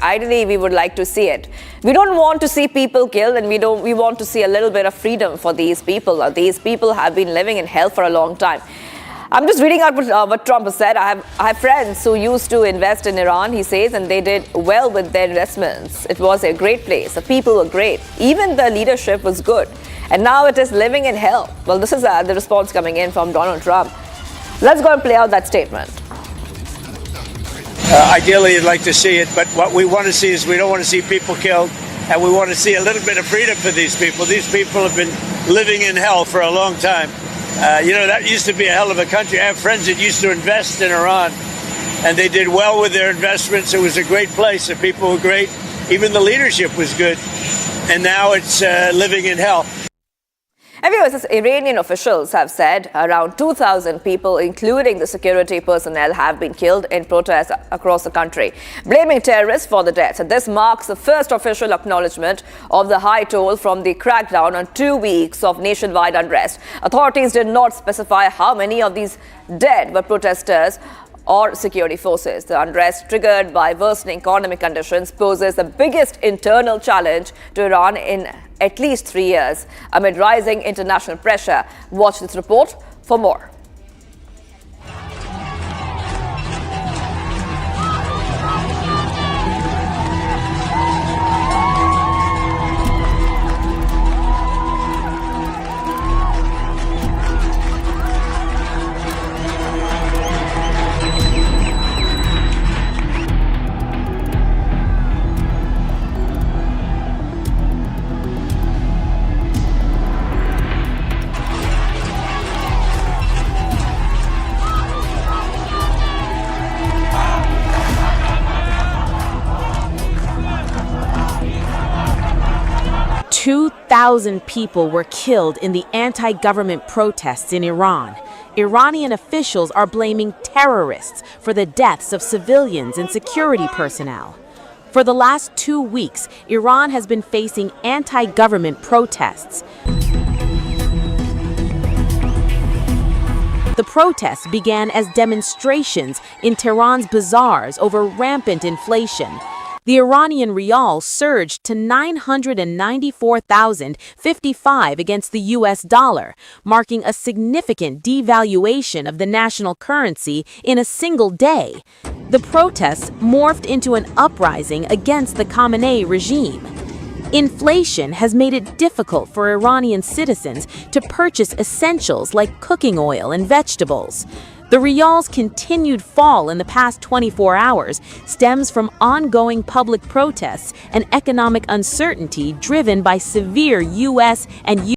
Ideally, we would like to see it. We don't want to see people killed, and we want to see a little bit of freedom for these people. These people have been living in hell for a long time. I'm just reading out what Trump has said. I have friends who used to invest in Iran, he says, and they did well with their investments. It was a great place. The people were great. Even the leadership was good. And now it is living in hell. Well, this is the response coming in from Donald Trump. Let's go and play out that statement. Ideally, you'd like to see it, but what we want to see is we don't want to see people killed, and we want to see a little bit of freedom for these people. These people have been living in hell for a long time. That used to be a hell of a country. I have friends that used to invest in Iran, and they did well with their investments. It was a great place. The people were great. Even the leadership was good. And now it's living in hell. And viewers, Iranian officials have said around 2,000 people, including the security personnel, have been killed in protests across the country, blaming terrorists for the deaths. And this marks the first official acknowledgement of the high toll from the crackdown on 2 weeks of nationwide unrest. Authorities did not specify how many of these dead were protesters or security forces. The unrest, triggered by worsening economic conditions, poses the biggest internal challenge to Iran in at least 3 years. Amid rising international pressure, watch this report for more. Two 2,000 people were killed in the anti-government protests in Iran. Iranian officials are blaming terrorists for the deaths of civilians and security personnel. For the last 2 weeks, Iran has been facing anti-government protests. The protests began as demonstrations in Tehran's bazaars over rampant inflation. The Iranian rial surged to 994,055 against the US dollar, marking a significant devaluation of the national currency in a single day. The protests morphed into an uprising against the Khamenei regime. Inflation has made it difficult for Iranian citizens to purchase essentials like cooking oil and vegetables. The rial's continued fall in the past 24 hours stems from ongoing public protests and economic uncertainty driven by severe U.S. and